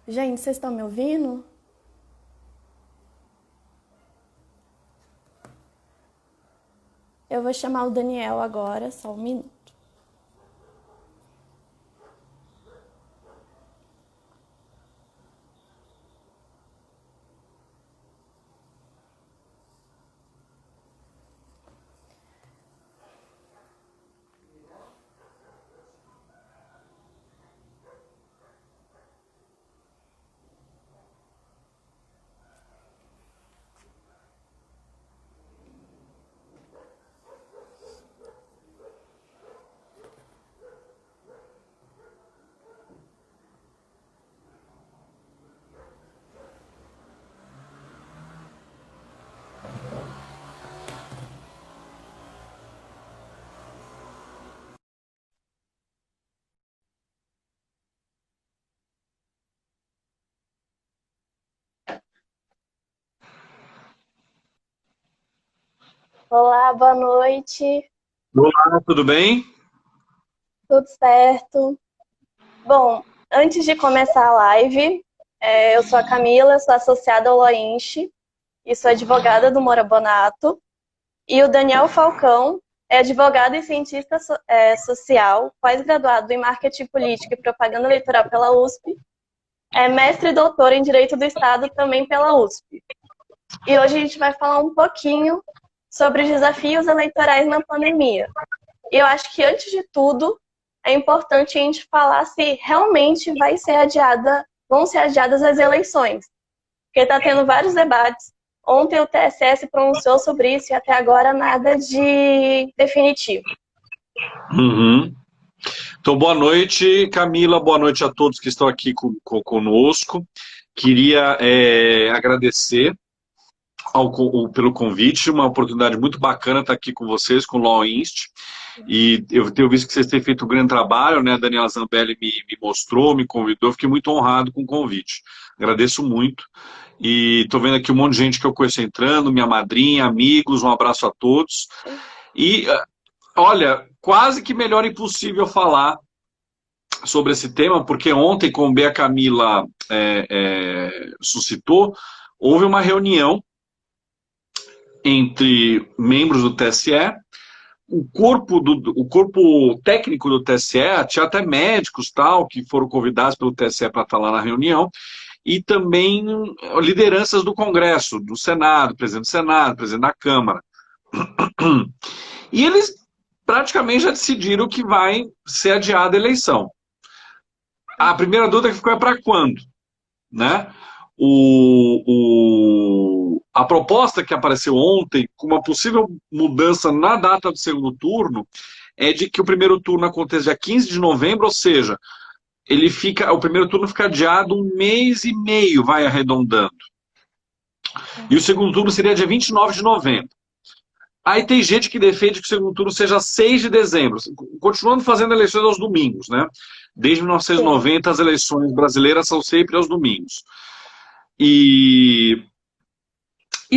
Gente, vocês estão me ouvindo? Eu vou chamar o Daniel agora, só um minuto. Olá, boa noite. Olá, tudo bem? Tudo certo? Bom, antes de começar a live, eu sou a Camila, sou associada ao Loinche e sou advogada do Moura Bonato. E o Daniel Falcão é advogado e cientista social, pós-graduado em Marketing Político e Propaganda Eleitoral pela USP, é mestre e doutor em Direito do Estado também pela USP. E hoje a gente vai falar um pouquinho sobre os desafios eleitorais na pandemia. E eu acho que, antes de tudo, é importante a gente falar se realmente vão ser adiadas as eleições. Porque está tendo vários debates. Ontem o TSE se pronunciou sobre isso e até agora nada de definitivo. Uhum. Então, boa noite, Camila, boa noite a todos que estão aqui conosco. Queria agradecer pelo convite, uma oportunidade muito bacana estar aqui com vocês, com o Law Inst. E eu tenho visto que vocês têm feito um grande trabalho, né? A Daniela Zambelli me mostrou, me convidou, fiquei muito honrado com o convite. Agradeço muito. E estou vendo aqui um monte de gente que eu conheço entrando, minha madrinha, amigos, um abraço a todos. E, olha, quase que melhor impossível falar sobre esse tema, porque ontem, como bem a Camila suscitou, houve uma reunião entre membros do TSE, o corpo técnico do TSE, tinha até médicos tal, que foram convidados pelo TSE para estar lá na reunião, e também lideranças do Congresso, do Senado, presidente da Câmara. E eles praticamente já decidiram que vai ser adiada a eleição. A primeira dúvida que ficou é para quando, né? A proposta que apareceu ontem, com uma possível mudança na data do segundo turno, é de que o primeiro turno aconteça dia 15 de novembro, ou seja, o primeiro turno fica adiado 1 mês e meio, vai arredondando. E o segundo turno seria dia 29 de novembro. Aí tem gente que defende que o segundo turno seja 6 de dezembro, continuando fazendo eleições aos domingos, né? Desde 1990, as eleições brasileiras são sempre aos domingos. E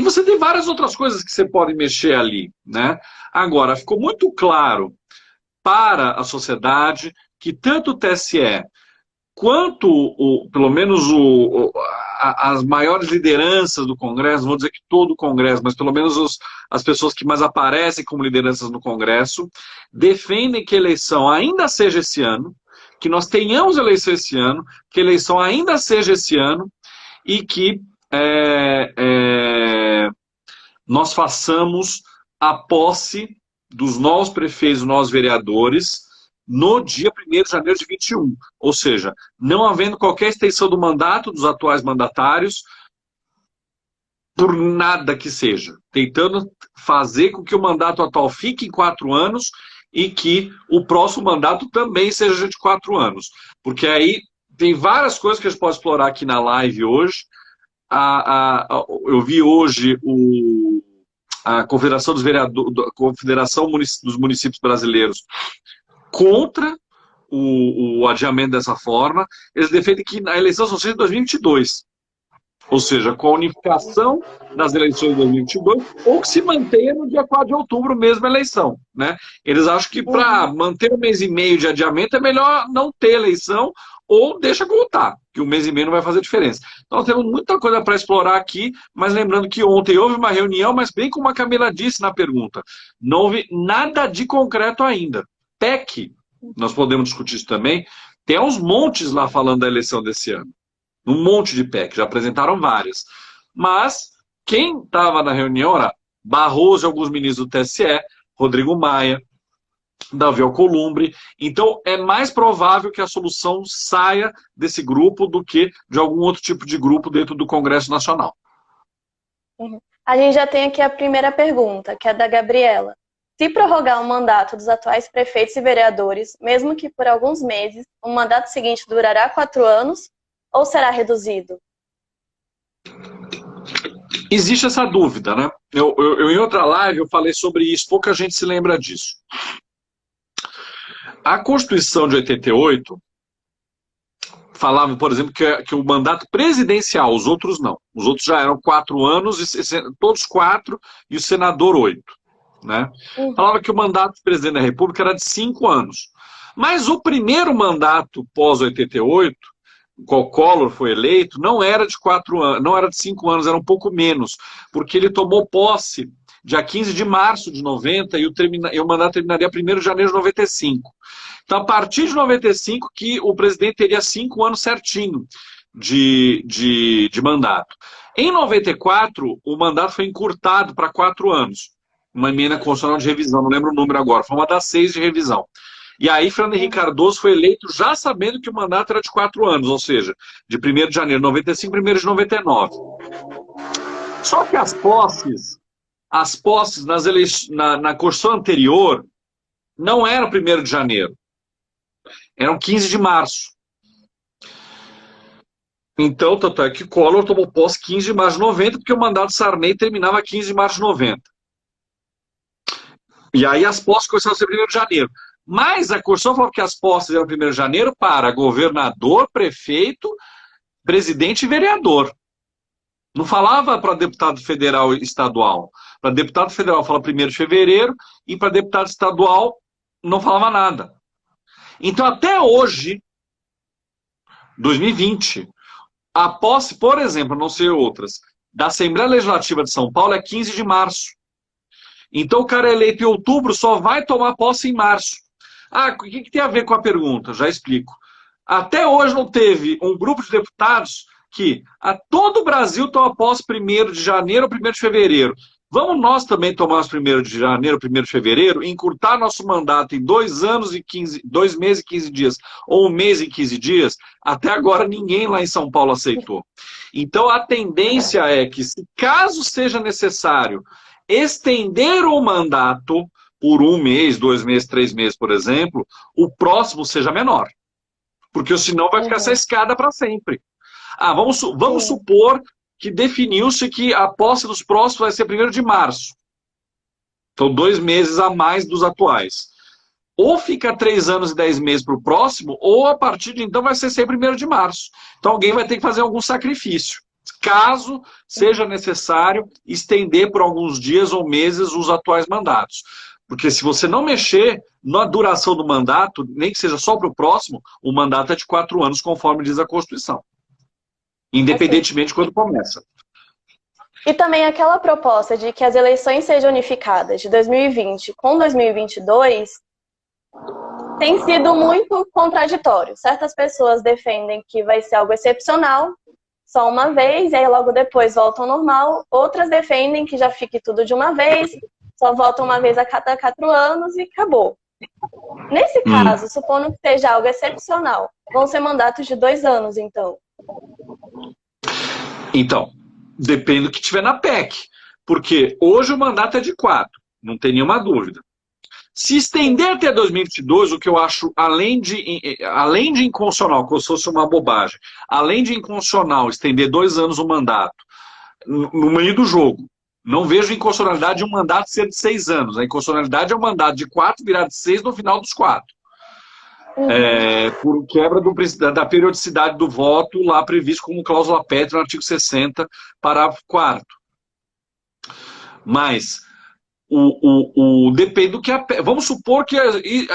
você tem várias outras coisas que você pode mexer ali, né? Agora, ficou muito claro para a sociedade que tanto o TSE quanto, pelo menos, as maiores lideranças do Congresso, não vou dizer que todo o Congresso, mas pelo menos as pessoas que mais aparecem como lideranças no Congresso, defendem que a eleição ainda seja esse ano, que nós tenhamos eleição esse ano, que a eleição ainda seja esse ano, e que nós façamos a posse dos novos prefeitos, dos novos vereadores, no dia 1º de janeiro de 21. Ou seja, não havendo qualquer extensão do mandato dos atuais mandatários, por nada que seja. Tentando fazer com que o mandato atual fique em 4 anos e que o próximo mandato também seja de 4 anos. Porque aí tem várias coisas que a gente pode explorar aqui na live hoje. Eu vi hoje a Confederação dos Vereadores, a Confederação dos Municípios Brasileiros contra o adiamento dessa forma. Eles defendem que a eleição só seja em 2022. ou seja, com a unificação das eleições de 2022, ou que se mantenha no dia 4 de outubro mesmo a eleição, né? Eles acham que para manter 1 mês e meio de adiamento é melhor não ter eleição ou deixa voltar, que 1 mês e meio não vai fazer diferença. Então temos muita coisa para explorar aqui, mas lembrando que ontem houve uma reunião, mas bem como a Camila disse na pergunta, não houve nada de concreto ainda. PEC, nós podemos discutir isso também, tem uns montes lá falando da eleição desse ano. Um monte de PEC, já apresentaram várias. Mas quem estava na reunião era Barroso e alguns ministros do TSE, Rodrigo Maia, Davi Alcolumbre. Então é mais provável que a solução saia desse grupo do que de algum outro tipo de grupo dentro do Congresso Nacional. A gente já tem aqui a primeira pergunta, que é da Gabriela. Se prorrogar o mandato dos atuais prefeitos e vereadores, mesmo que por alguns meses, o mandato seguinte durará 4 anos ou será reduzido? Existe essa dúvida, né? Eu em outra live eu falei sobre isso, pouca gente se lembra disso. A Constituição de 88 falava, por exemplo, que o mandato presidencial, os outros não. Os outros já eram 4 anos, todos 4, e o senador 8. Né? Falava que o mandato do presidente da República era de 5 anos. Mas o primeiro mandato pós-88, qual Collor foi eleito, não era de 4 anos, não era de 5 anos, era um pouco menos, porque ele tomou posse dia 15 de março de 90 e o mandato terminaria 1º de janeiro de 95. Então, a partir de 95 que o presidente teria 5 anos certinho de mandato. Em 94, o mandato foi encurtado para 4 anos. Uma emenda constitucional de revisão, não lembro o número agora, foi uma das 6 de revisão. E aí, Fernando Henrique Cardoso foi eleito já sabendo que o mandato era de 4 anos, ou seja, de 1º de janeiro de 95 a 1º de 99. Só que as posses na Constituição anterior não eram 1º de janeiro, eram 15 de março. Então, tanto é que Collor tomou posse 15 de março de 90, porque o mandato de Sarney terminava 15 de março de 90. E aí as posses começaram a ser 1º de janeiro. Mas a Constituição falou que as posses eram 1º de janeiro para governador, prefeito, presidente e vereador. Não falava para deputado federal e estadual. Para deputado federal fala 1º de fevereiro e para deputado estadual não falava nada. Então até hoje, 2020, a posse, por exemplo, a não ser outras, da Assembleia Legislativa de São Paulo é 15 de março. Então o cara eleito em outubro só vai tomar posse em março. Ah, o que tem a ver com a pergunta? Já explico. Até hoje não teve um grupo de deputados que a todo o Brasil toma posse 1º de janeiro ou 1º de fevereiro. Vamos nós também tomar os 1º de janeiro, 1º de fevereiro, encurtar nosso mandato em 2 meses e 15 dias, ou 1 mês e 15 dias? Até agora ninguém lá em São Paulo aceitou. Então a tendência é que, se caso seja necessário estender o mandato por 1 mês, 2 meses, 3 meses, por exemplo, o próximo seja menor. Porque senão vai ficar essa escada para sempre. Ah, vamos supor que definiu-se que a posse dos próximos vai ser 1º de março. Então, 2 meses a mais dos atuais. Ou fica 3 anos e 10 meses para o próximo, ou a partir de então vai ser sempre 1º de março. Então alguém vai ter que fazer algum sacrifício, caso seja necessário estender por alguns dias ou meses os atuais mandatos. Porque se você não mexer na duração do mandato, nem que seja só para o próximo, o mandato é de 4 anos, conforme diz a Constituição. Independentemente de quando começa. E também aquela proposta de que as eleições sejam unificadas de 2020 com 2022 tem sido muito contraditório. Certas pessoas defendem que vai ser algo excepcional, só uma vez, e aí logo depois volta ao normal. Outras defendem que já fique tudo de uma vez, só volta uma vez a cada 4 anos e acabou. Nesse caso, supondo que seja algo excepcional, vão ser mandatos de 2 anos, então? Então, depende do que tiver na PEC. Porque hoje o mandato é de 4, não tem nenhuma dúvida. Se estender até 2022, o que eu acho, além de inconstitucional, como se fosse uma bobagem, além de inconstitucional estender 2 anos o mandato, no meio do jogo, não vejo inconstitucionalidade de um mandato ser de 6 anos. A inconstitucionalidade é um mandato de 4 virar de 6 no final dos 4. por quebra da periodicidade do voto, lá previsto como cláusula pétrea no artigo 60, parágrafo 4º. Mas depende do que vamos supor que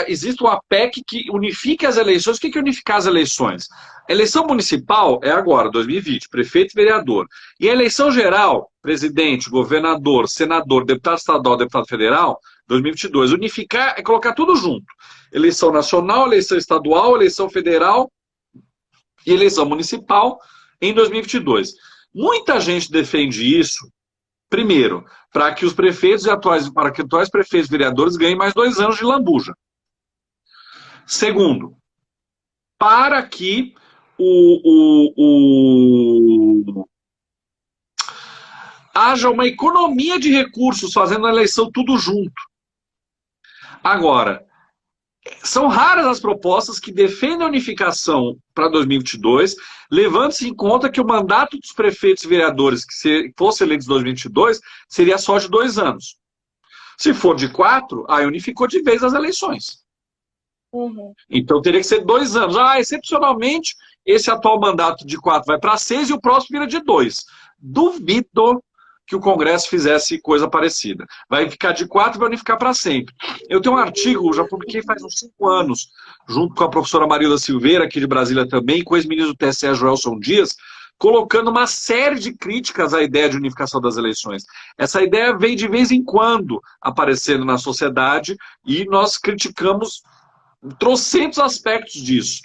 existe uma PEC que unifique as eleições. O que é unificar as eleições? A eleição municipal é agora, 2020, prefeito e vereador. E a eleição geral, presidente, governador, senador, deputado estadual, deputado federal, 2022. Unificar é colocar tudo junto. Eleição nacional, eleição estadual, eleição federal e eleição municipal em 2022. Muita gente defende isso, primeiro, para que os prefeitos para que atuais prefeitos e vereadores ganhem mais 2 anos de lambuja. Segundo, para que haja uma economia de recursos fazendo a eleição tudo junto. Agora, são raras as propostas que defendem a unificação para 2022, levando-se em conta que o mandato dos prefeitos e vereadores que fosse eleito em 2022 seria só de 2 anos. Se for de 4, aí unificou de vez as eleições. Então teria que ser 2 anos. Excepcionalmente, esse atual mandato de 4 vai para 6 e o próximo vira de 2. Duvido que o Congresso fizesse coisa parecida. Vai ficar de 4 e vai unificar para sempre. Eu tenho um artigo, já publiquei faz uns 5 anos, junto com a professora Marilda Silveira, aqui de Brasília também, com o ex-ministro do TSE, Joelson Dias, colocando uma série de críticas à ideia de unificação das eleições. Essa ideia vem de vez em quando aparecendo na sociedade e nós criticamos trocentos aspectos disso.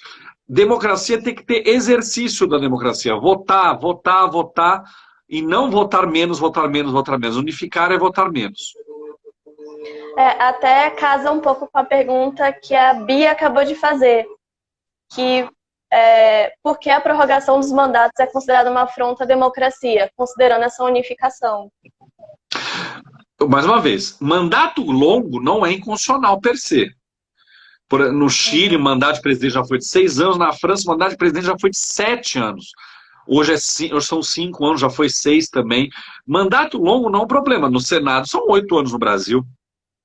Democracia tem que ter exercício da democracia. Votar, votar, votar. E não votar menos, votar menos, votar menos. Unificar é votar menos. Até casa um pouco com a pergunta que a Bia acabou de fazer. Que por que a prorrogação dos mandatos é considerada uma afronta à democracia, considerando essa unificação? Mais uma vez, mandato longo não é inconstitucional per se. No Chile, o mandato de presidente já foi de 6 anos. Na França, o mandato de presidente já foi de 7 anos. Hoje são 5 anos, já foi 6 também. Mandato longo não é um problema. No Senado são 8 anos no Brasil.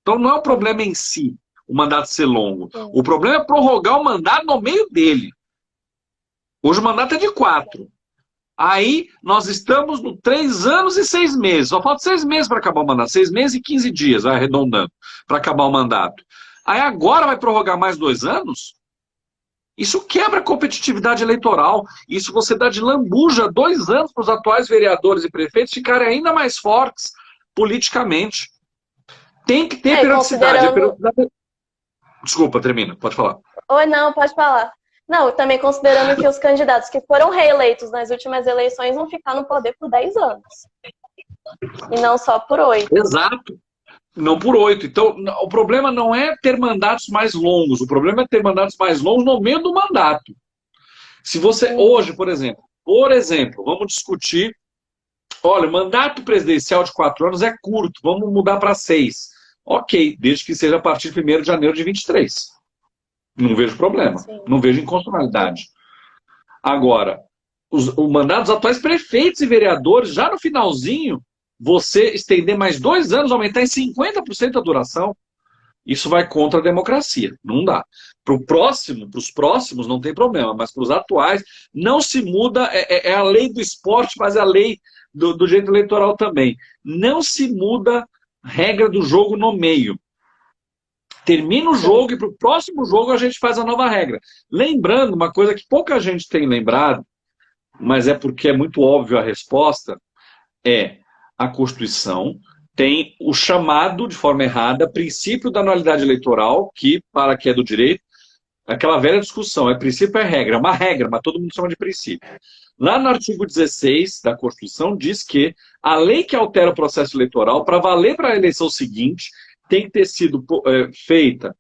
Então não é um problema em si o mandato ser longo. O problema é prorrogar o mandato no meio dele. Hoje o mandato é de 4. Aí nós estamos no 3 anos e 6 meses. Só falta 6 meses para acabar o mandato. 6 meses e 15 dias, vai arredondando, para acabar o mandato. Aí agora vai prorrogar mais 2 anos? Isso quebra a competitividade eleitoral. Isso você dá de lambuja 2 anos para os atuais vereadores e prefeitos ficarem ainda mais fortes politicamente. Tem que ter periodicidade. Desculpa, termina. Pode falar. Não, pode falar. Não, também considerando que os candidatos que foram reeleitos nas últimas eleições vão ficar no poder por 10 anos. E não só por 8. Exato. Não por 8. Então, o problema não é ter mandatos mais longos. O problema é ter mandatos mais longos no meio do mandato. Se você, hoje, por exemplo, vamos discutir, olha, o mandato presidencial de 4 anos é curto, vamos mudar para 6. Ok, desde que seja a partir de 1º de janeiro de 23. Não vejo problema. Não vejo inconstitucionalidade. Agora, o mandato dos atuais prefeitos e vereadores, já no finalzinho, você estender mais 2 anos, aumentar em 50% a duração, isso vai contra a democracia. Não dá. Para os próximos não tem problema, mas para os atuais não se muda, é a lei do esporte, mas é a lei do direito eleitoral também. Não se muda regra do jogo no meio. Termina o jogo e para o próximo jogo a gente faz a nova regra. Lembrando, uma coisa que pouca gente tem lembrado, mas é porque é muito óbvio a resposta, a Constituição tem o chamado, de forma errada, princípio da anualidade eleitoral, que, para que é do direito, aquela velha discussão, princípio é regra, uma regra, mas todo mundo chama de princípio. Lá no artigo 16 da Constituição diz que a lei que altera o processo eleitoral, para valer para a eleição seguinte, tem que ter sido feita,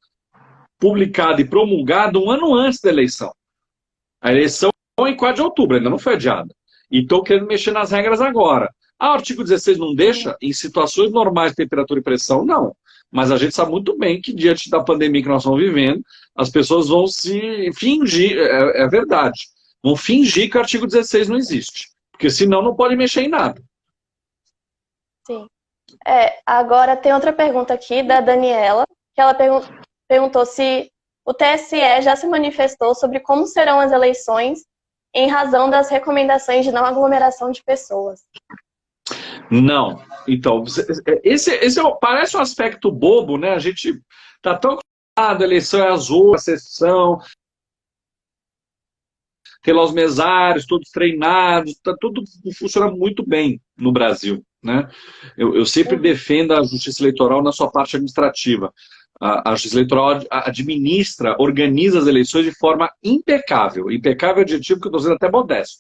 publicada e promulgada 1 ano antes da eleição. A eleição é em 4 de outubro, ainda não foi adiada. E estou querendo mexer nas regras agora. O artigo 16 não deixa? Em situações normais de temperatura e pressão, não. Mas a gente sabe muito bem que, diante da pandemia que nós estamos vivendo, as pessoas vão se fingir, é verdade, vão fingir que o artigo 16 não existe. Porque senão não pode mexer em nada. Sim. Agora tem outra pergunta aqui da Daniela, que ela perguntou se o TSE já se manifestou sobre como serão as eleições em razão das recomendações de não aglomeração de pessoas. Não. Então, parece um aspecto bobo, né? A gente está tão acostumado, a eleição é as urnas, a sessão, ter lá os mesários, todos treinados, tá, tudo funciona muito bem no Brasil, né? Eu sempre defendo a justiça eleitoral na sua parte administrativa. A justiça eleitoral administra, organiza as eleições de forma impecável. Impecável é adjetivo que eu estou sendo até modesto.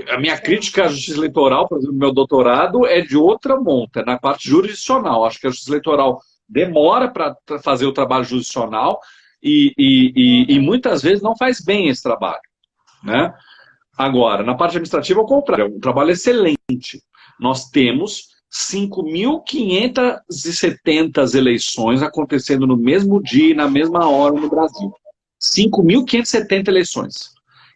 A minha crítica à justiça eleitoral, por exemplo, no meu doutorado, é de outra monta, na parte jurisdicional. Acho que a justiça eleitoral demora para fazer o trabalho jurisdicional e muitas vezes não faz bem esse trabalho, né? Agora, na parte administrativa, ao contrário, é um trabalho excelente. Nós temos 5.570 eleições acontecendo no mesmo dia e na mesma hora no Brasil. 5.570 eleições.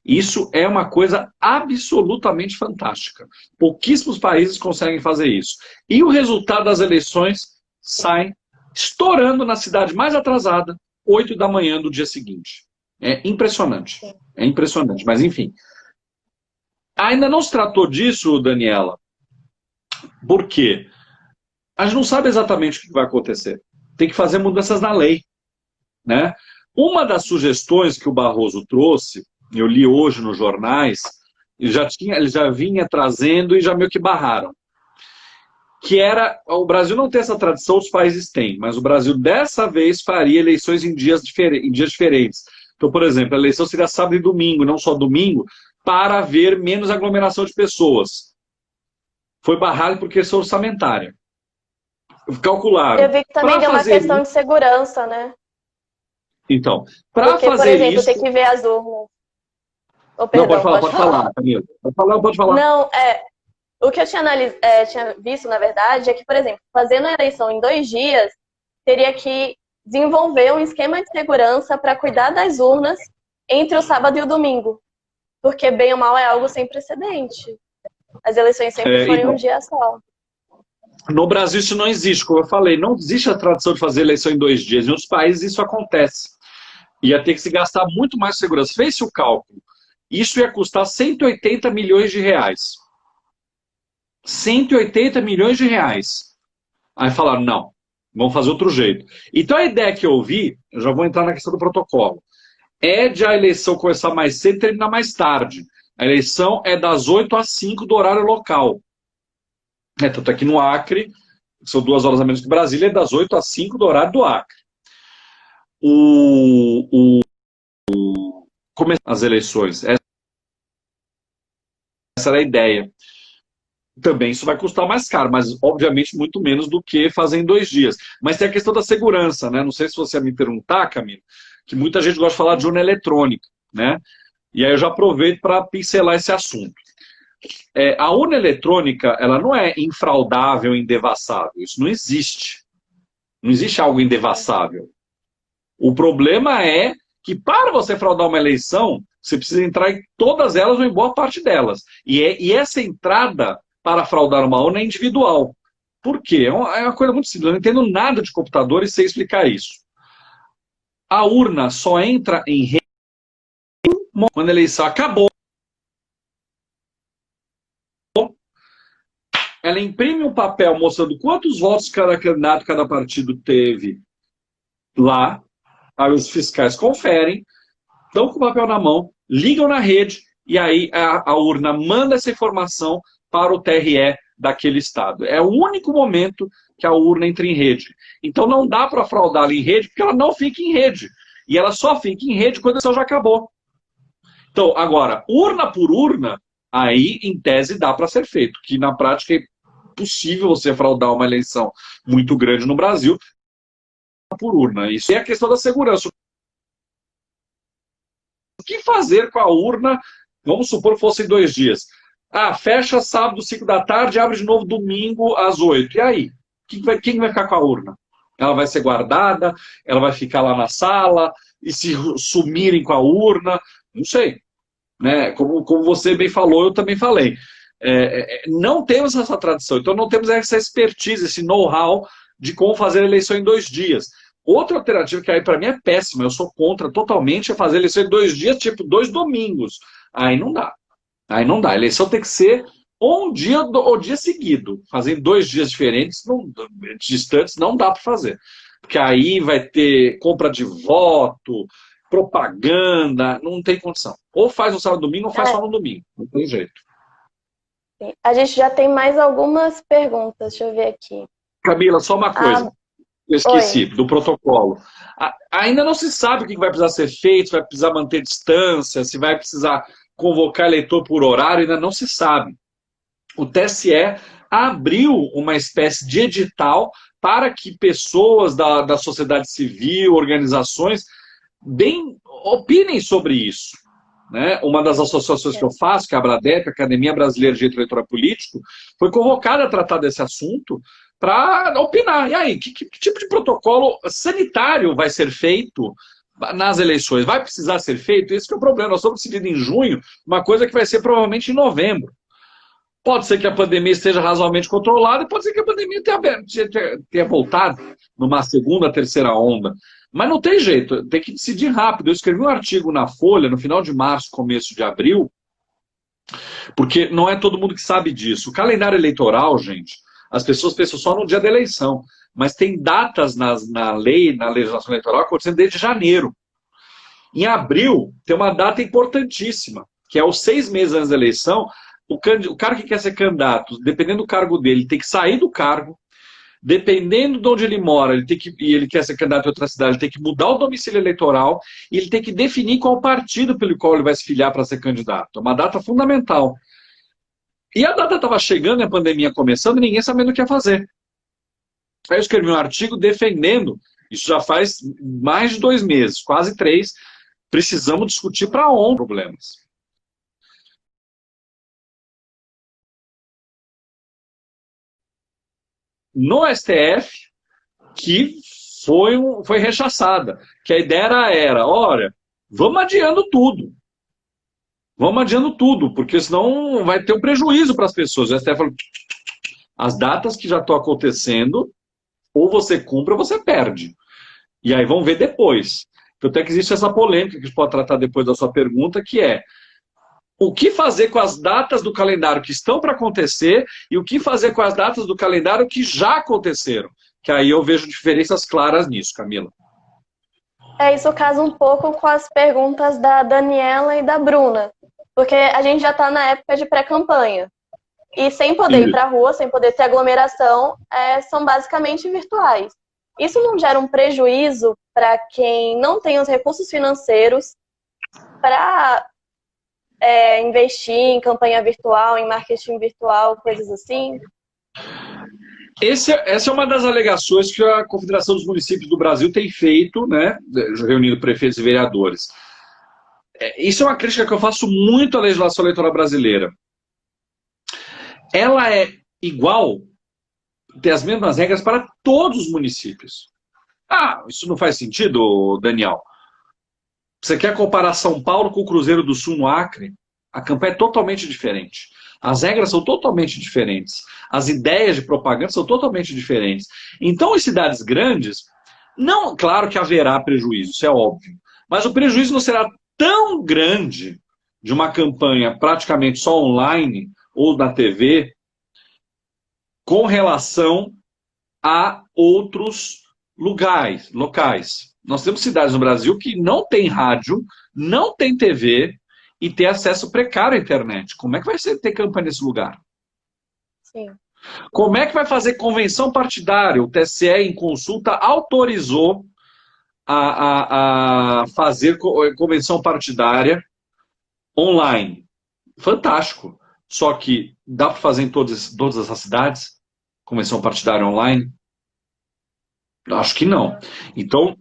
Isso é uma coisa absolutamente fantástica. Pouquíssimos países conseguem fazer isso. E o resultado das eleições sai estourando na cidade mais atrasada, 8 da manhã do dia seguinte. É impressionante. É impressionante. Mas, enfim. Ainda não se tratou disso, Daniela. Por quê? A gente não sabe exatamente o que vai acontecer. Tem que fazer mudanças na lei, né? Uma das sugestões que o Barroso trouxe, eu li hoje nos jornais, ele já vinha trazendo e já meio que barraram. Que era, o Brasil não tem essa tradição, os países têm, mas o Brasil dessa vez faria eleições em dias diferentes. Então, por exemplo, a eleição seria sábado e domingo, não só domingo, para haver menos aglomeração de pessoas. Foi barrado por questão orçamentária. Calcularam. Eu vi que também deu uma questão de segurança, né? Então, para fazer por exemplo, isso... tem que ver as urnas. Oh, perdão, não, pode falar, Camila. Pode falar. Não, o que eu tinha visto, na verdade, é que, por exemplo, fazendo a eleição em 2 dias, teria que desenvolver um esquema de segurança para cuidar das urnas entre o sábado e o domingo. Porque, bem ou mal, é algo sem precedente. As eleições sempre foram um dia só. No Brasil isso não existe, como eu falei, não existe a tradição de fazer eleição em 2 dias. Em outros países isso acontece. Ia ter que se gastar muito mais segurança. Fez-se o cálculo. Isso ia custar 180 milhões de reais. 180 milhões de reais. Aí falaram, não, vamos fazer outro jeito. Então a ideia que eu ouvi, eu já vou entrar na questão do protocolo, é de a eleição começar mais cedo e terminar mais tarde. A eleição é das 8 às 5 do horário local. Tanto aqui no Acre, são 2 horas a menos que Brasília, é das 8 às 5 do horário do Acre. Começar as eleições. Essa era a ideia. Também isso vai custar mais caro, mas obviamente muito menos do que fazer em 2 dias. Mas tem a questão da segurança, né? Não sei se você ia me perguntar, Camila, que muita gente gosta de falar de urna eletrônica, né? E aí eu já aproveito para pincelar esse assunto. A urna eletrônica, ela não é infraudável, indevassável. Isso não existe. Não existe algo indevassável. O problema é que para você fraudar uma eleição, você precisa entrar em todas elas ou em boa parte delas. E essa entrada para fraudar uma urna é individual. Por quê? É uma coisa muito simples. Eu não entendo nada de computador e sei explicar isso. A urna só entra em rede quando a eleição acabou. Ela imprime um papel mostrando quantos votos cada candidato, cada partido teve lá. Aí os fiscais conferem, estão com o papel na mão, ligam na rede e aí a urna manda essa informação para o TRE daquele estado. É o único momento que a urna entra em rede. Então não dá para fraudá-la em rede porque ela não fica em rede. E ela só fica em rede quando a eleição já acabou. Então, agora, urna por urna, aí em tese dá para ser feito, que na prática é possível você fraudar uma eleição muito grande no Brasil por urna. Isso é a questão da segurança. O que fazer com a urna? Vamos supor que fossem 2 dias. Fecha sábado, 5 da tarde, abre de novo domingo às 8. E aí? Quem vai ficar com a urna? Ela vai ser guardada? Ela vai ficar lá na sala? E se sumirem com a urna? Não sei. Né? Como você bem falou, eu também falei. Não temos essa tradição. Então não temos essa expertise, esse know-how de como fazer a eleição em 2 dias. Outra alternativa, que aí para mim é péssima, eu sou contra totalmente, é fazer eleição em 2 dias, tipo 2 domingos. Aí não dá. Aí não dá. A eleição tem que ser ou um dia ou dia seguido. Fazer em 2 dias diferentes, distantes, não dá para fazer. Porque aí vai ter compra de voto, propaganda, não tem condição. Ou faz no sábado e domingo, ou faz só no domingo. Não tem jeito. A gente já tem mais algumas perguntas, deixa eu ver aqui. Camila, só uma coisa. Eu esqueci, Oi. do protocolo. Ainda não se sabe o que vai precisar ser feito, se vai precisar manter distância, se vai precisar convocar eleitor por horário, ainda não se sabe. O TSE abriu uma espécie de edital para que pessoas da sociedade civil, organizações, opinem sobre isso. Né? Uma das associações que eu faço, que é a Abradep, Academia Brasileira de Direito Eleitoral Político, foi convocada a tratar desse assunto para opinar. E aí, que tipo de protocolo sanitário vai ser feito nas eleições? Vai precisar ser feito? Esse que é o problema. Nós estamos decidindo em junho uma coisa que vai ser provavelmente em novembro. Pode ser que a pandemia esteja razoavelmente controlada e pode ser que a pandemia tenha voltado numa segunda, terceira onda. Mas não tem jeito, tem que decidir rápido. Eu escrevi um artigo na Folha no final de março, começo de abril, porque não é todo mundo que sabe disso. O calendário eleitoral, gente, as pessoas pensam só no dia da eleição, mas tem datas na lei, na legislação eleitoral, acontecendo desde janeiro. Em abril, tem uma data importantíssima, que é os 6 meses antes da eleição. O cara que quer ser candidato, dependendo do cargo dele, tem que sair do cargo. Dependendo de onde ele mora, e ele quer ser candidato em outra cidade, ele tem que mudar o domicílio eleitoral e ele tem que definir qual partido pelo qual ele vai se filiar para ser candidato. É uma data fundamental. E a data estava chegando, a pandemia começando, e ninguém sabendo o que ia fazer. Aí eu escrevi um artigo defendendo, isso já faz mais de 2 meses, quase 3, precisamos discutir para onde problemas. No STF, que foi rechaçada. Que a ideia era, olha, vamos adiando tudo. Vamos adiando tudo, porque senão vai ter um prejuízo para as pessoas. O STF falou, as datas que já estão acontecendo, ou você cumpre ou você perde. E aí vamos ver depois. Então até que existe essa polêmica que a gente pode tratar depois da sua pergunta, que é o que fazer com as datas do calendário que estão para acontecer e o que fazer com as datas do calendário que já aconteceram. Que aí eu vejo diferenças claras nisso, Camila. Isso casa um pouco com as perguntas da Daniela e da Bruna, porque a gente já está na época de pré-campanha. E sem poder ir para a rua, sem poder ter aglomeração, são basicamente virtuais. Isso não gera um prejuízo para quem não tem os recursos financeiros para investir em campanha virtual, em marketing virtual, coisas assim? Essa é uma das alegações que a Confederação dos Municípios do Brasil tem feito, né, reunindo prefeitos e vereadores. Isso é uma crítica que eu faço muito à legislação eleitoral brasileira. Ela é igual, tem as mesmas regras para todos os municípios. Isso não faz sentido, Daniel? Você quer comparar São Paulo com o Cruzeiro do Sul no Acre? A campanha é totalmente diferente. As regras são totalmente diferentes. As ideias de propaganda são totalmente diferentes. Então, em cidades grandes, não, claro que haverá prejuízo, isso é óbvio. Mas o prejuízo não será tão grande de uma campanha praticamente só online ou na TV com relação a outros locais. Nós temos cidades no Brasil que não tem rádio, não tem TV e tem acesso precário à internet. Como é que vai ter campanha nesse lugar? Sim. Como é que vai fazer convenção partidária? O TSE, em consulta, autorizou a fazer convenção partidária online. Fantástico. Só que dá para fazer em todas essas cidades? Convenção partidária online? Acho que não. Então,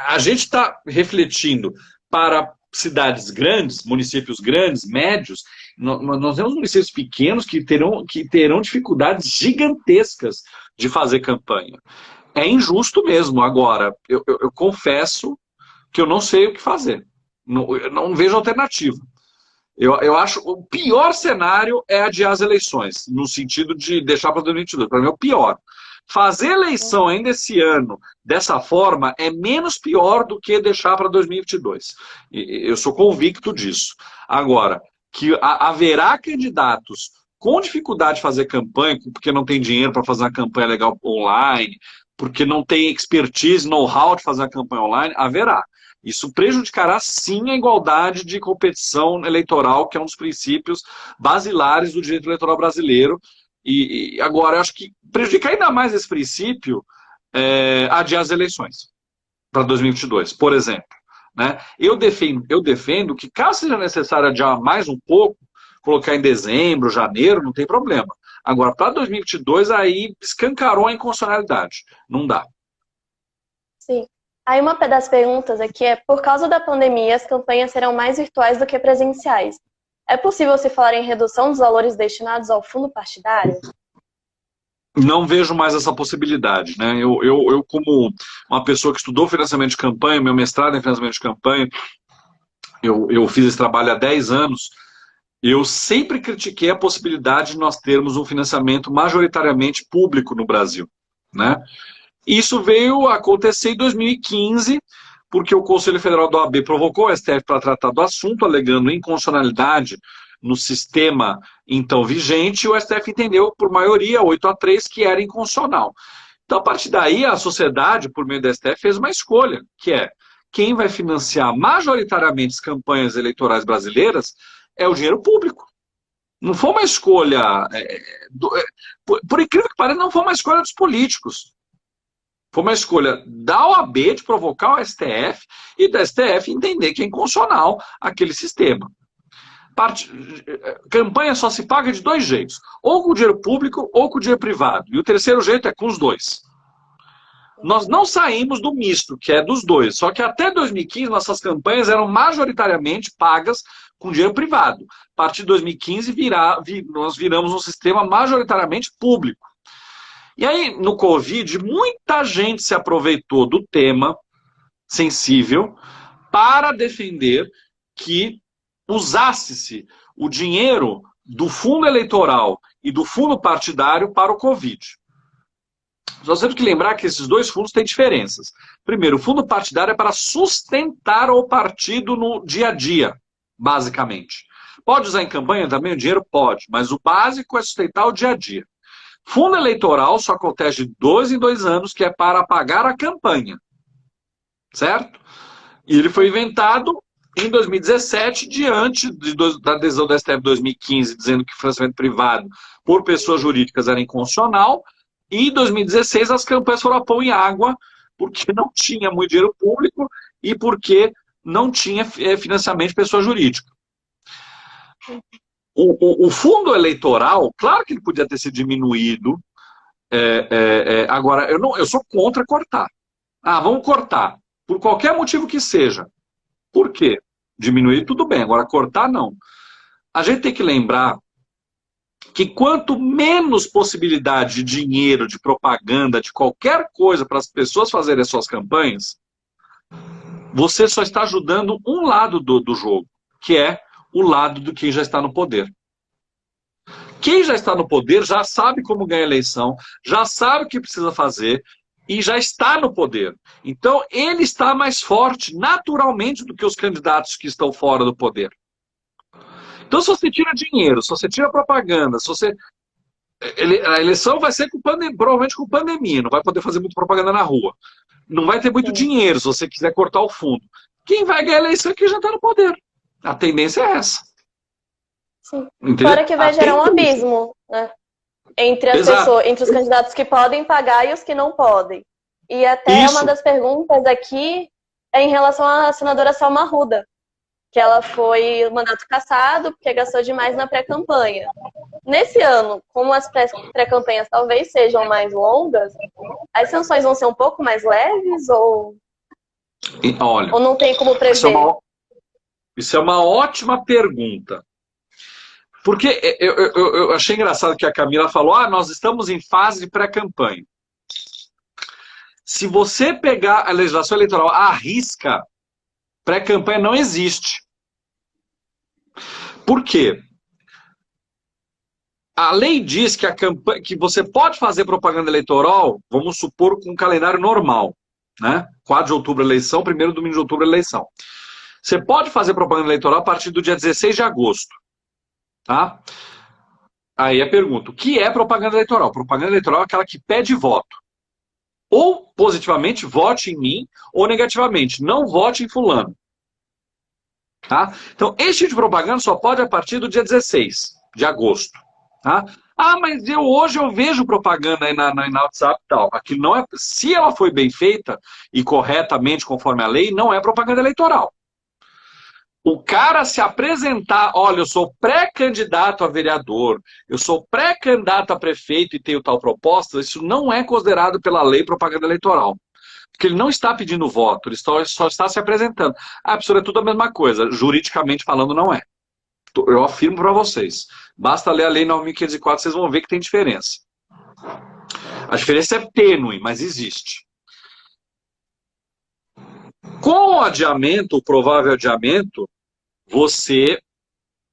a gente está refletindo para cidades grandes, municípios grandes, médios. Nós temos municípios pequenos que terão dificuldades gigantescas de fazer campanha. É injusto mesmo. Agora, eu confesso que eu não sei o que fazer. Eu não vejo alternativa. Eu acho o pior cenário é adiar as eleições, no sentido de deixar para 2022. Para mim é o pior. Fazer eleição ainda esse ano, dessa forma, é menos pior do que deixar para 2022. Eu sou convicto disso. Agora, que haverá candidatos com dificuldade de fazer campanha, porque não tem dinheiro para fazer uma campanha legal online, porque não tem expertise, know-how de fazer uma campanha online, haverá. Isso prejudicará, sim, a igualdade de competição eleitoral, que é um dos princípios basilares do direito eleitoral brasileiro. E agora, eu acho que prejudicar ainda mais esse princípio adiar as eleições para 2022, por exemplo. Né? Eu defendo que, caso seja necessário adiar mais um pouco, colocar em dezembro, janeiro, não tem problema. Agora, para 2022, aí escancarou a inconstitucionalidade. Não dá. Sim. Aí uma das perguntas aqui é, por causa da pandemia, as campanhas serão mais virtuais do que presenciais. É possível se falar em redução dos valores destinados ao fundo partidário? Não vejo mais essa possibilidade. Né? Eu, como uma pessoa que estudou financiamento de campanha, meu mestrado em financiamento de campanha, eu fiz esse trabalho há 10 anos, eu sempre critiquei a possibilidade de nós termos um financiamento majoritariamente público no Brasil. Né? Isso veio a acontecer em 2015, porque o Conselho Federal da OAB provocou o STF para tratar do assunto, alegando inconstitucionalidade no sistema então vigente, e o STF entendeu por maioria, 8-3, que era inconstitucional. Então, a partir daí, a sociedade, por meio do STF, fez uma escolha, que é quem vai financiar majoritariamente as campanhas eleitorais brasileiras é o dinheiro público. Não foi uma escolha, por incrível que pareça, não foi uma escolha dos políticos. Foi uma escolha da OAB de provocar o STF e da STF entender que é inconstitucional aquele sistema. Campanha só se paga de dois jeitos, ou com dinheiro público ou com dinheiro privado. E o terceiro jeito é com os dois. Nós não saímos do misto, que é dos dois, só que até 2015 nossas campanhas eram majoritariamente pagas com dinheiro privado. A partir de 2015 nós viramos um sistema majoritariamente público. E aí, no Covid, muita gente se aproveitou do tema sensível para defender que usasse-se o dinheiro do fundo eleitoral e do fundo partidário para o Covid. Nós temos que lembrar que esses dois fundos têm diferenças. Primeiro, o fundo partidário é para sustentar o partido no dia a dia, basicamente. Pode usar em campanha também o dinheiro? Pode, mas o básico é sustentar o dia a dia. Fundo eleitoral só acontece de 2 em 2 anos, que é para pagar a campanha. Certo? E ele foi inventado em 2017, diante da adesão da STF 2015, dizendo que o financiamento privado por pessoas jurídicas era inconstitucional. E em 2016 as campanhas foram a pão e água, porque não tinha muito dinheiro público e porque não tinha financiamento de pessoa jurídica. O fundo eleitoral, claro que ele podia ter sido diminuído. Agora, eu sou contra cortar. Vamos cortar. Por qualquer motivo que seja. Por quê? Diminuir, tudo bem. Agora, cortar, não. A gente tem que lembrar que quanto menos possibilidade de dinheiro, de propaganda, de qualquer coisa para as pessoas fazerem as suas campanhas, você só está ajudando um lado do jogo, que é o lado de quem já está no poder. Quem já está no poder já sabe como ganhar a eleição, já sabe o que precisa fazer e já está no poder. Então, ele está mais forte, naturalmente, do que os candidatos que estão fora do poder. Então, se você tira dinheiro, se você tira propaganda, a eleição vai ser provavelmente com pandemia, não vai poder fazer muita propaganda na rua. Não vai ter muito dinheiro se você quiser cortar o fundo. Quem vai ganhar a eleição é quem já está no poder. A tendência é essa. Sim. Fora que vai gerar um abismo, né? Entre as pessoas, entre os candidatos que podem pagar e os que não podem. E até uma das perguntas aqui é em relação à senadora Salma Arruda, que ela foi mandato cassado porque gastou demais na pré-campanha. Nesse ano, como as pré-campanhas talvez sejam mais longas, as sanções vão ser um pouco mais leves ou não tem como prever? Isso é uma ótima pergunta. Porque eu achei engraçado que a Camila falou, nós estamos em fase de pré-campanha. Se você pegar a legislação eleitoral à risca, pré-campanha não existe. Por quê? A lei diz que, que você pode fazer propaganda eleitoral, vamos supor, com um calendário normal, né? 4 de outubro, eleição, 1º domingo de outubro, eleição. Você pode fazer propaganda eleitoral a partir do dia 16 de agosto, tá? Aí a pergunta, o que é propaganda eleitoral? Propaganda eleitoral é aquela que pede voto. Ou positivamente, vote em mim, ou negativamente, não vote em fulano. Tá? Então, esse tipo de propaganda só pode a partir do dia 16 de agosto. Tá? Ah, mas hoje eu vejo propaganda aí na WhatsApp e tal. Aquilo não é, se ela foi bem feita e corretamente conforme a lei, não é propaganda eleitoral. O cara se apresentar, olha, eu sou pré-candidato a vereador, eu sou pré-candidato a prefeito e tenho tal proposta, isso não é considerado pela lei propaganda eleitoral. Porque ele não está pedindo voto, ele só está se apresentando. Ah, professor, é tudo a mesma coisa. Juridicamente falando, não é. Eu afirmo para vocês. Basta ler a lei 9.504, vocês vão ver que tem diferença. A diferença é tênue, mas existe. Com o adiamento, o provável adiamento, você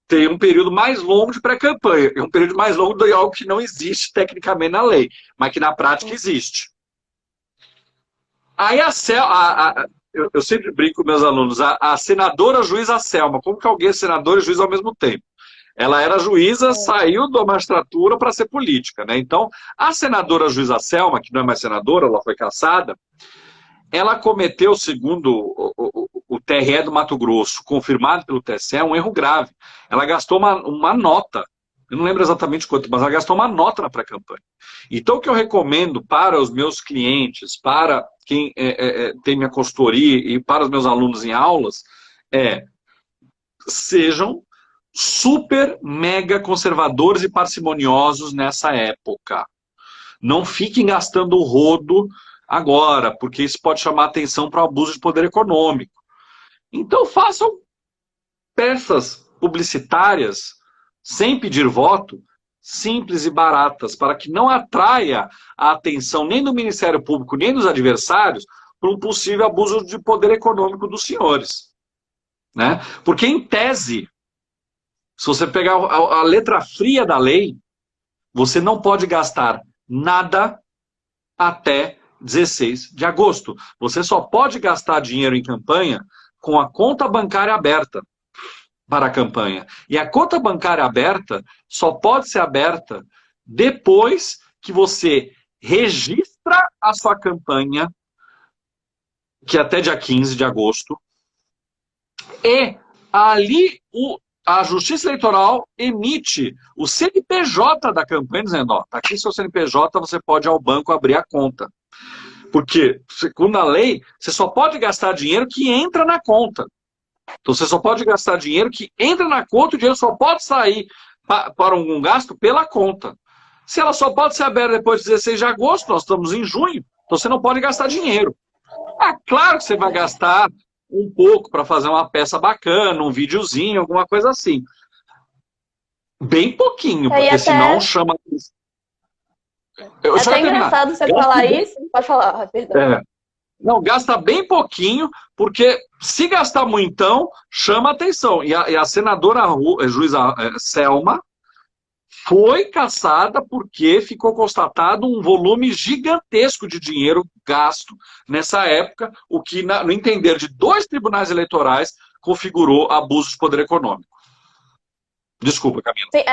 tem um período mais longo de pré-campanha. É um período mais longo de algo que não existe tecnicamente na lei, mas que na prática existe. Aí eu sempre brinco com meus alunos, a senadora juíza Selma, como que alguém é senadora e juiz ao mesmo tempo? Ela era juíza, saiu da magistratura para ser política, né? Então, a senadora juíza Selma, que não é mais senadora, ela foi cassada, ela cometeu, segundo o TRE do Mato Grosso, confirmado pelo TSE, um erro grave. Ela gastou uma nota, eu não lembro exatamente quanto, mas ela gastou uma nota na pré-campanha. Então, o que eu recomendo para os meus clientes, para quem tem minha consultoria e para os meus alunos em aulas, sejam super mega conservadores e parcimoniosos nessa época. Não fiquem gastando o rodo agora, porque isso pode chamar atenção para o abuso de poder econômico. Então façam peças publicitárias sem pedir voto, simples e baratas, para que não atraia a atenção nem do Ministério Público, nem dos adversários, para um possível abuso de poder econômico dos senhores. Né? Porque, em tese, se você pegar a letra fria da lei, você não pode gastar nada até 16 de agosto. Você só pode gastar dinheiro em campanha com a conta bancária aberta para a campanha. E a conta bancária aberta só pode ser aberta depois que você registra a sua campanha, que é até dia 15 de agosto, e ali a Justiça Eleitoral emite o CNPJ da campanha, dizendo, ó, tá aqui seu CNPJ, você pode ir ao banco abrir a conta. Porque, segundo a lei, você só pode gastar dinheiro que entra na conta. Então, você só pode gastar dinheiro que entra na conta, o dinheiro só pode sair para um gasto pela conta. Se ela só pode ser aberta depois de 16 de agosto, nós estamos em junho, então você não pode gastar dinheiro. Ah, claro que você vai gastar um pouco para fazer uma peça bacana, um videozinho, alguma coisa assim. Bem pouquinho, porque senão chama... É até engraçado você falar isso. Pode falar, perdão. Não, gasta bem pouquinho, porque se gastar muitão, chama atenção. E a senadora juíza Selma foi cassada porque ficou constatado um volume gigantesco de dinheiro gasto nessa época, o que, no entender de 2 tribunais eleitorais, configurou abuso de poder econômico. Desculpa, Camila. Sim,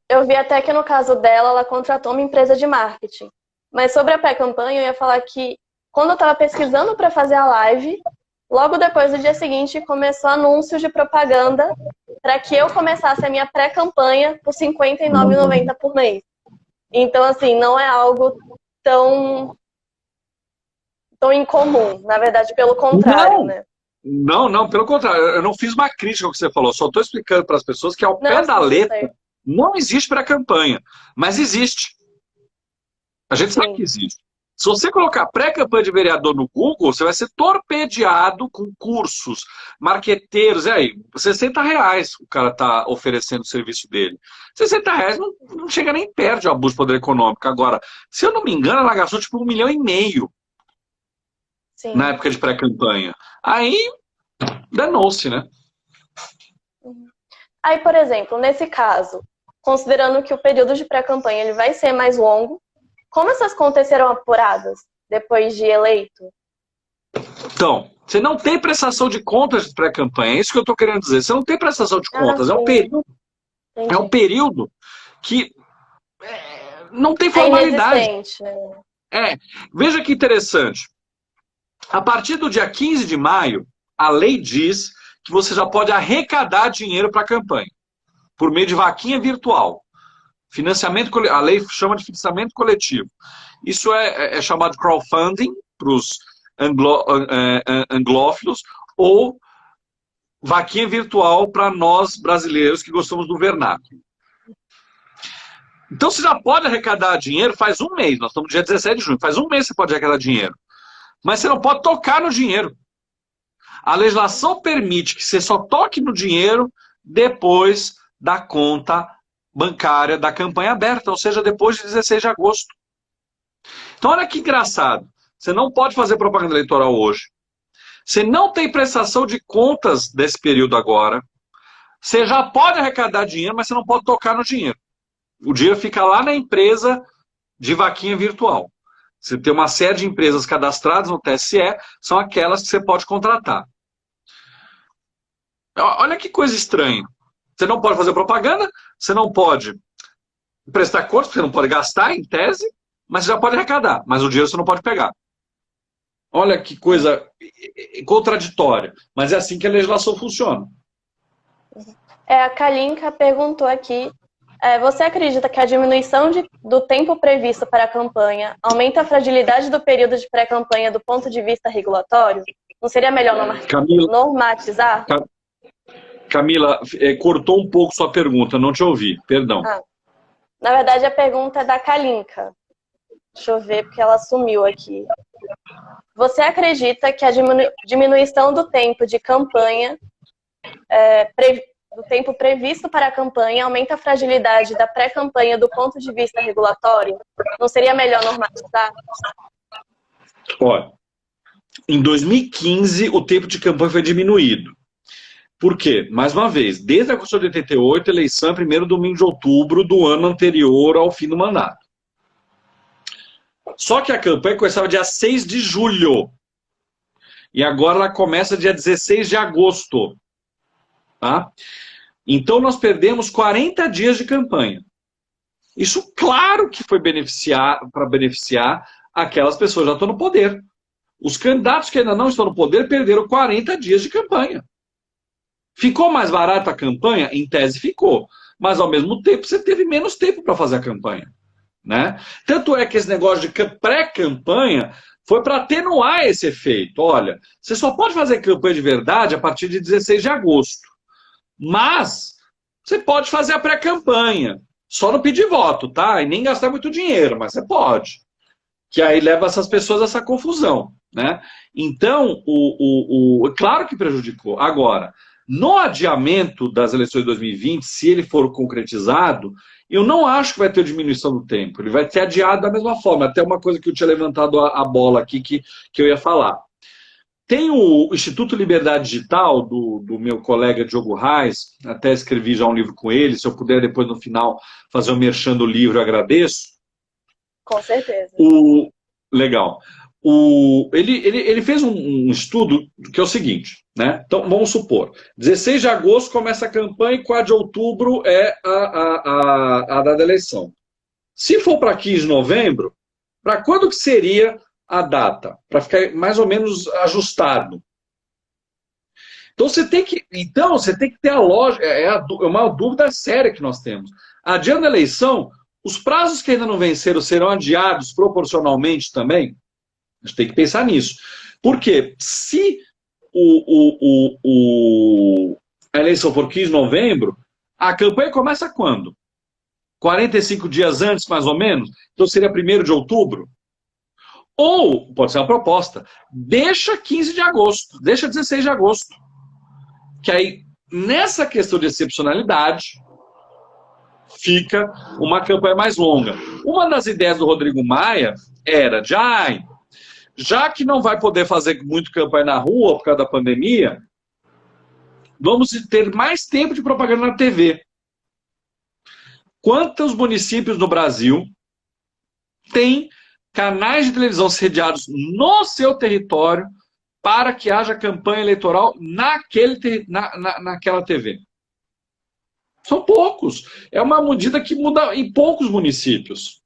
eu vi até que no caso dela, ela contratou uma empresa de marketing. Mas sobre a pré-campanha, eu ia falar que quando eu estava pesquisando para fazer a live, logo depois do dia seguinte, começou anúncios de propaganda para que eu começasse a minha pré-campanha por R$ 59,90 por mês. Então, assim, não é algo tão incomum. Na verdade, pelo contrário, né? Não, pelo contrário. Eu não fiz uma crítica ao que você falou. Só estou explicando para as pessoas que ao pé da letra não existe pré-campanha. Mas existe. A gente sabe que existe. Se você colocar pré-campanha de vereador no Google, você vai ser torpedeado com cursos, marqueteiros. E aí, R$60 o cara está oferecendo o serviço dele. R$60 não chega nem perto de abuso de poder econômico. Agora, se eu não me engano, ela gastou tipo R$1,5 milhão na época de pré-campanha. Aí, danou-se, né? Aí, por exemplo, nesse caso, considerando que o período de pré-campanha ele vai ser mais longo, como essas contas serão apuradas depois de eleito? Então, você não tem prestação de contas de pré-campanha, é isso que eu estou querendo dizer. Você não tem prestação de contas, é um período que não tem formalidade. Inexistente, Veja que interessante. A partir do dia 15 de maio, a lei diz que você já pode arrecadar dinheiro para a campanha, por meio de vaquinha virtual. Financiamento, a lei chama de financiamento coletivo. Isso é chamado de crowdfunding para os anglófilos, ou vaquinha virtual para nós brasileiros que gostamos do vernáculo. Então você já pode arrecadar dinheiro faz um mês, nós estamos no dia 17 de junho, faz um mês que você pode arrecadar dinheiro. Mas você não pode tocar no dinheiro. A legislação permite que você só toque no dinheiro depois da conta bancária da campanha aberta, ou seja, depois de 16 de agosto. Então olha que engraçado. Você não pode fazer propaganda eleitoral hoje. Você não tem prestação de contas desse período agora. Você já pode arrecadar dinheiro, mas você não pode tocar no dinheiro. O dinheiro fica lá na empresa de vaquinha virtual. Você tem uma série de empresas cadastradas no TSE, são aquelas que você pode contratar. Olha que coisa estranha. Você não pode fazer propaganda, você não pode prestar contas, você não pode gastar, em tese, mas você já pode arrecadar, mas o dinheiro você não pode pegar. Olha que coisa contraditória, mas é assim que a legislação funciona. A Kalinka perguntou aqui, você acredita que a diminuição do tempo previsto para a campanha aumenta a fragilidade do período de pré-campanha do ponto de vista regulatório? Não seria melhor normatizar? Camila, cortou um pouco sua pergunta, não te ouvi, perdão. Na verdade, a pergunta é da Kalinka. Deixa eu ver, porque ela sumiu aqui. Você acredita que a diminuição do tempo de campanha, do tempo previsto para a campanha, aumenta a fragilidade da pré-campanha do ponto de vista regulatório? Não seria melhor normatizar? Olha, em 2015 o tempo de campanha foi diminuído. Por quê? Mais uma vez, desde a Constituição de 88, a eleição é primeiro domingo de outubro do ano anterior ao fim do mandato. Só que a campanha começava dia 6 de julho. E agora ela começa dia 16 de agosto. Tá? Então nós perdemos 40 dias de campanha. Isso claro que foi para beneficiar aquelas pessoas que já estão no poder. Os candidatos que ainda não estão no poder perderam 40 dias de campanha. Ficou mais barata a campanha? Em tese ficou. Mas ao mesmo tempo você teve menos tempo para fazer a campanha. Né? Tanto é que esse negócio de pré-campanha foi para atenuar esse efeito. Olha, você só pode fazer campanha de verdade a partir de 16 de agosto. Mas você pode fazer a pré-campanha. Só não pedir voto, tá? E nem gastar muito dinheiro, mas você pode. Que aí leva essas pessoas a essa confusão. Né? Então, claro que prejudicou. Agora, no adiamento das eleições de 2020, se ele for concretizado, eu não acho que vai ter diminuição do tempo. Ele vai ser adiado da mesma forma. Até uma coisa que eu tinha levantado a bola aqui que eu ia falar. Tem o Instituto Liberdade Digital, do meu colega Diogo Reis, até escrevi já um livro com ele, se eu puder depois no final fazer um merchan do livro, eu agradeço. Com certeza. Legal. Ele fez um estudo que é o seguinte, né? Então, vamos supor, 16 de agosto começa a campanha e 4 de outubro é a data da eleição. Se for para 15 de novembro, para quando que seria a data? Para ficar mais ou menos ajustado. Então você tem que ter a lógica, é uma dúvida séria que nós temos. Adiando a eleição, os prazos que ainda não venceram serão adiados proporcionalmente também? A gente tem que pensar nisso. Porque se a eleição for 15 de novembro, a campanha começa quando? 45 dias antes, mais ou menos? Então seria 1º de outubro? Ou, pode ser uma proposta, deixa 15 de agosto, deixa 16 de agosto. Que aí, nessa questão de excepcionalidade, fica uma campanha mais longa. Uma das ideias do Rodrigo Maia era de, já que não vai poder fazer muito campanha na rua por causa da pandemia, vamos ter mais tempo de propaganda na TV. quantos municípios no Brasil têm canais de televisão sediados no seu território para que haja campanha eleitoral naquela TV? São poucos. É uma medida que muda em poucos municípios.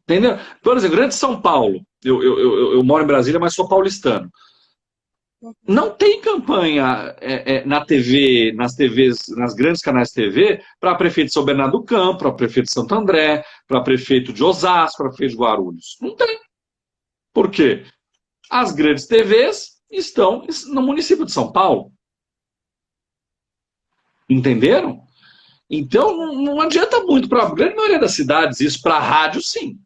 Entendeu? Por exemplo, Grande São Paulo. Eu moro em Brasília, mas sou paulistano. Não tem campanha na TV, nas TVs, nas grandes canais de TV, para prefeito de São Bernardo do Campo, para prefeito de Santo André, para prefeito de Osasco, para prefeito de Guarulhos. Não tem. Por quê? As grandes TVs estão no município de São Paulo. Entenderam? Então, não adianta muito para a grande maioria das cidades isso, para a rádio, sim.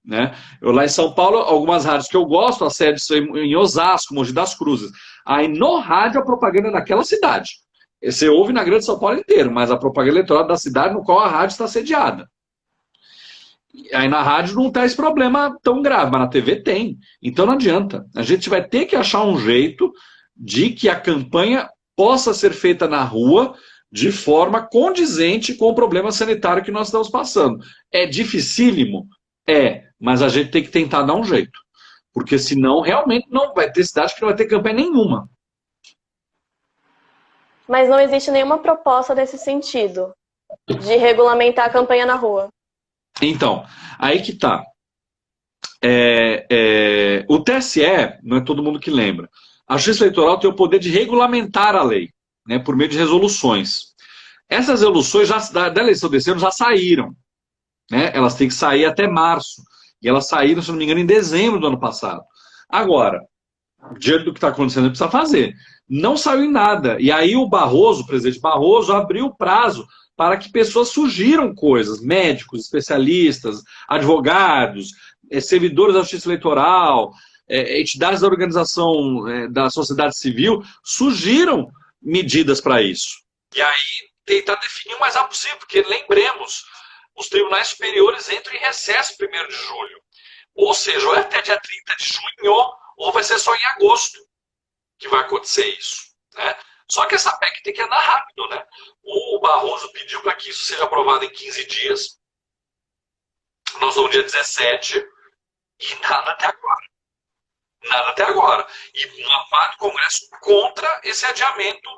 Né? Eu lá em São Paulo, algumas rádios que eu gosto, a sede em Osasco, Mogi das Cruzes. Aí no rádio a propaganda é daquela cidade. Você ouve na Grande São Paulo inteiro, mas a propaganda eleitoral da cidade no qual a rádio está sediada. Aí na rádio não tem esse problema tão grave, mas na TV tem. Então não adianta. A gente vai ter que achar um jeito de que a campanha possa ser feita na rua de forma condizente com o problema sanitário que nós estamos passando. É dificílimo? É, mas a gente tem que tentar dar um jeito. Porque senão realmente não vai ter cidade que não vai ter campanha nenhuma. Mas não existe nenhuma proposta nesse sentido, de regulamentar a campanha na rua. Então, aí que tá. O TSE, não é todo mundo que lembra, a Justiça Eleitoral tem o poder de regulamentar a lei, né, por meio de resoluções. Essas resoluções da eleição desse ano já saíram. Né? Elas têm que sair até março. E elas saíram, se não me engano, em dezembro do ano passado. Agora, diante do que está acontecendo, precisa fazer. Não saiu em nada. E aí o presidente Barroso, abriu o prazo para que pessoas sugiram coisas, médicos, especialistas, advogados, servidores da Justiça Eleitoral, entidades da organização da sociedade civil, sugiram medidas para isso. E aí tentar definir o mais rápido possível, porque lembremos, os tribunais superiores entram em recesso 1º de julho. Ou seja, ou é até dia 30 de junho, ou vai ser só em agosto que vai acontecer isso. Né? Só que essa PEC tem que andar rápido. Né? O Barroso pediu para que isso seja aprovado em 15 dias. Nós estamos no dia 17 e nada até agora. Nada até agora. E uma parte do Congresso contra esse adiamento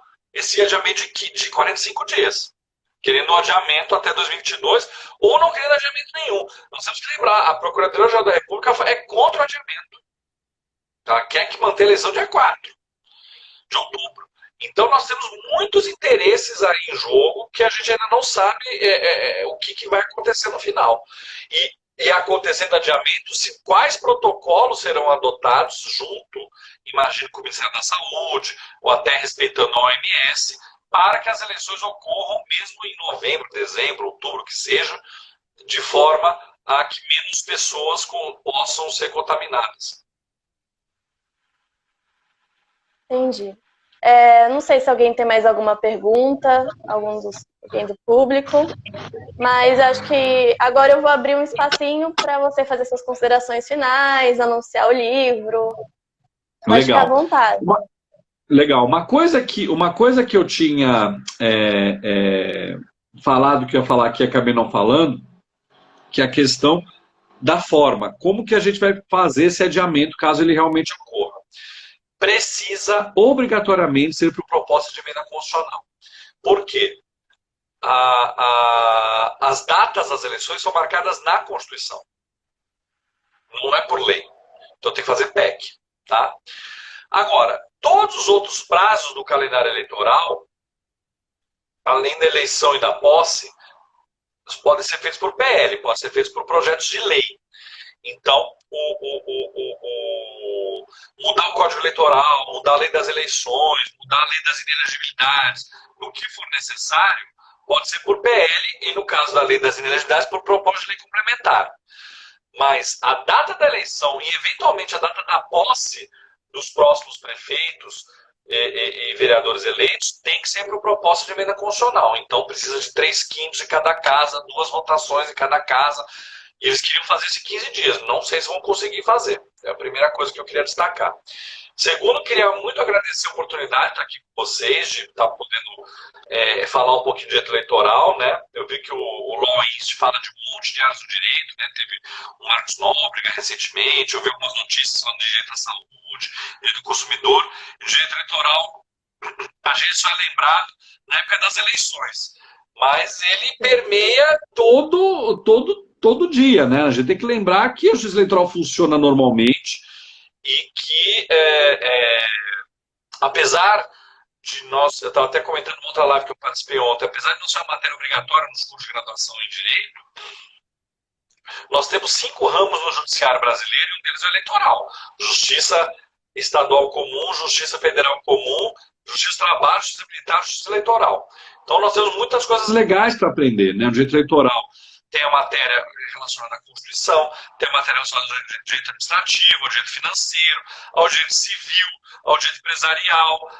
de 45 dias. Querendo um adiamento até 2022, ou não querendo adiamento nenhum. Nós temos que lembrar, a Procuradoria-Geral da República é contra o adiamento. Ela quer que mantenha a eleição dia 4 de outubro. Então nós temos muitos interesses aí em jogo que a gente ainda não sabe o que vai acontecer no final. E acontecendo adiamento, quais protocolos serão adotados junto, imagino, com o Ministério da Saúde, ou até respeitando a OMS, para que as eleições ocorram mesmo em novembro, dezembro, outubro, que seja, de forma a que menos pessoas possam ser contaminadas. Entendi. Não sei se alguém tem mais alguma pergunta, alguém do público, mas acho que agora eu vou abrir um espacinho para você fazer suas considerações finais, anunciar o livro. Pode ficar à vontade. Legal. Uma coisa que eu tinha falado, que eu ia falar aqui e acabei não falando, que é a questão da forma. Como que a gente vai fazer esse adiamento, caso ele realmente ocorra? Precisa, obrigatoriamente, ser por proposta de emenda constitucional. Por quê? As datas das eleições são marcadas na Constituição. Não é por lei. Então tem que fazer PEC. Tá? Agora, todos os outros prazos do calendário eleitoral, além da eleição e da posse, podem ser feitos por PL, podem ser feitos por projetos de lei. Então, mudar o Código Eleitoral, mudar a lei das eleições, mudar a lei das inelegibilidades, o que for necessário, pode ser por PL e, no caso da lei das inelegibilidades, por proposta de lei complementar. Mas a data da eleição e, eventualmente, a data da posse dos próximos prefeitos e vereadores eleitos tem que ser por proposta de emenda constitucional. Então, precisa de 3/5 de cada casa, 2 votações em cada casa. E eles queriam fazer isso em 15 dias. Não sei se vão conseguir fazer. É a primeira coisa que eu queria destacar. Segundo, queria muito agradecer a oportunidade de estar aqui com vocês, de estar podendo falar um pouquinho de direito eleitoral, né? Eu vi que o Law Inst fala de um monte de áreas do direito, né? Teve o Marcos Nóbrega recentemente, eu vi algumas notícias falando de direito à saúde, direito do consumidor, e o direito eleitoral, a gente só é lembrado na época das eleições, mas ele permeia todo dia, né? A gente tem que lembrar que a justiça eleitoral funciona normalmente, e que, apesar de nós, eu estava até comentando em outra live que eu participei ontem, apesar de não ser uma matéria obrigatória nos cursos de graduação em Direito, nós temos 5 ramos no judiciário brasileiro, e um deles é o eleitoral. Justiça estadual comum, justiça federal comum, justiça do trabalho, justiça militar, justiça eleitoral. Então nós temos muitas coisas legais para aprender, né? O direito eleitoral tem a matéria relacionada à Constituição, tem a matéria relacionada ao direito administrativo, ao direito financeiro, ao direito civil, ao direito empresarial,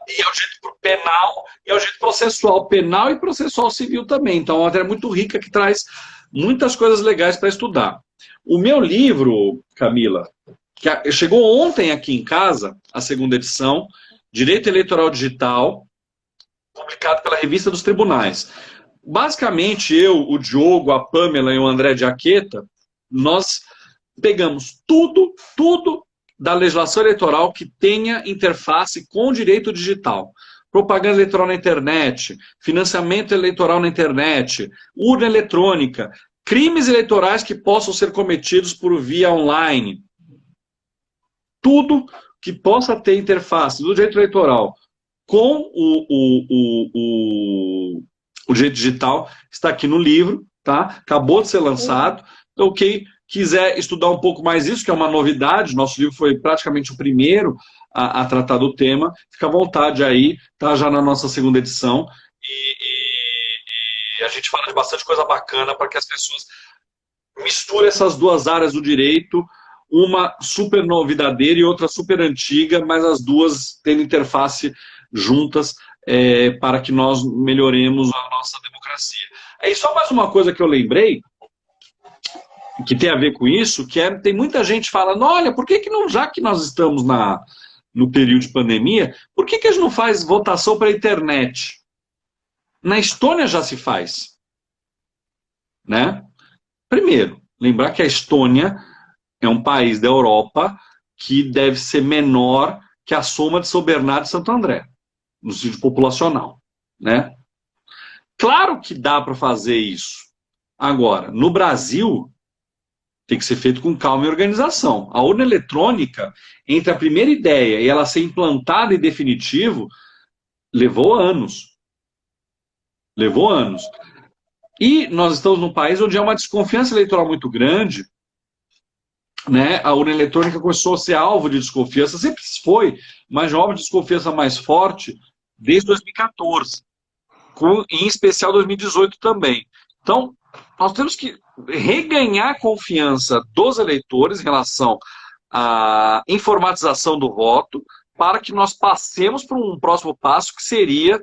e ao direito penal e ao direito processual penal e processual civil também. Então é uma matéria muito rica que traz muitas coisas legais para estudar. O meu livro, Camila, que chegou ontem aqui em casa, a segunda edição, Direito Eleitoral Digital, publicado pela Revista dos Tribunais. Basicamente, eu, o Diogo, a Pamela e o André de Aqueta, nós pegamos tudo da legislação eleitoral que tenha interface com o direito digital. Propaganda eleitoral na internet, financiamento eleitoral na internet, urna eletrônica, crimes eleitorais que possam ser cometidos por via online. Tudo que possa ter interface do direito eleitoral com o direito digital está aqui no livro, tá? Acabou de ser lançado. Então, quem quiser estudar um pouco mais isso, que é uma novidade, nosso livro foi praticamente o primeiro a tratar do tema, fica à vontade aí, tá já na nossa segunda edição. E a gente fala de bastante coisa bacana para que as pessoas misturem essas duas áreas do direito, uma super novidadeira e outra super antiga, mas as duas tendo interface juntas, para que nós melhoremos a nossa democracia. E só mais uma coisa que eu lembrei, que tem a ver com isso, que tem muita gente falando, olha, por que não, já que nós estamos no período de pandemia, por que a gente não faz votação para a internet? Na Estônia já se faz. Né? Primeiro, lembrar que a Estônia é um país da Europa que deve ser menor que a soma de São Bernardo e Santo André, no sentido populacional, né? Claro que dá para fazer isso. Agora, no Brasil, tem que ser feito com calma e organização. A urna eletrônica, entre a primeira ideia e ela ser implantada em definitivo, levou anos. Levou anos. E nós estamos num país onde há uma desconfiança eleitoral muito grande, né? A urna eletrônica começou a ser alvo de desconfiança, sempre foi, mas um alvo de desconfiança mais forte desde 2014, em especial 2018 também. Então, nós temos que reganhar a confiança dos eleitores em relação à informatização do voto, para que nós passemos para um próximo passo, que seria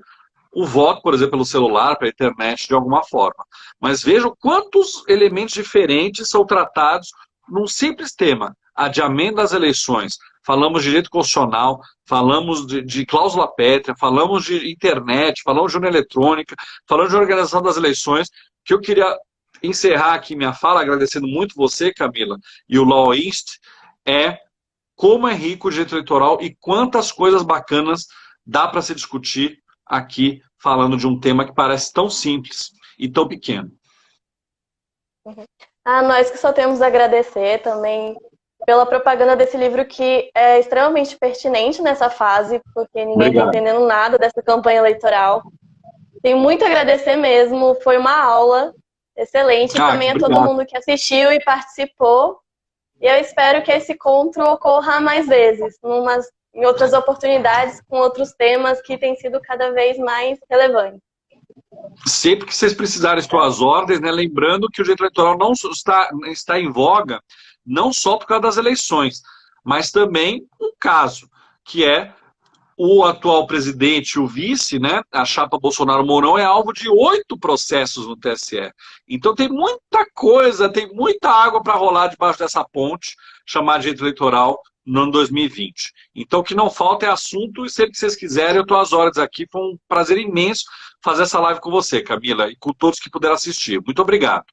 o voto, por exemplo, pelo celular, pela internet, de alguma forma. Mas vejam quantos elementos diferentes são tratados num simples tema, adiamento das eleições. Falamos de direito constitucional, falamos de cláusula pétrea, falamos de internet, falamos de urna eletrônica, falamos de organização das eleições, que eu queria encerrar aqui minha fala, agradecendo muito você, Camila, e o Law Inst, como é rico o direito eleitoral e quantas coisas bacanas dá para se discutir aqui, falando de um tema que parece tão simples e tão pequeno. Nós que só temos a agradecer também pela propaganda desse livro, que é extremamente pertinente nessa fase, porque ninguém está entendendo nada dessa campanha eleitoral. Tenho muito a agradecer mesmo, foi uma aula excelente, e também a todo mundo que assistiu e participou. E eu espero que esse encontro ocorra mais vezes, em outras oportunidades, com outros temas que têm sido cada vez mais relevantes. Sempre que vocês precisarem de suas ordens, né, lembrando que o direito eleitoral não está em voga, não só por causa das eleições, mas também um caso, que é o atual presidente e o vice, né, a chapa Bolsonaro-Mourão, é alvo de 8 processos no TSE. Então tem muita coisa, tem muita água para rolar debaixo dessa ponte, chamada de direito eleitoral, no ano 2020. Então, o que não falta é assunto, e sempre que vocês quiserem, eu estou às horas aqui. Foi um prazer imenso fazer essa live com você, Camila, e com todos que puderam assistir. Muito obrigado.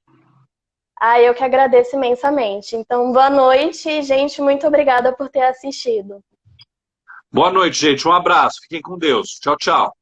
Ah, eu que agradeço imensamente. Então, boa noite, gente. Muito obrigada por ter assistido. Boa noite, gente. Um abraço. Fiquem com Deus. Tchau, tchau.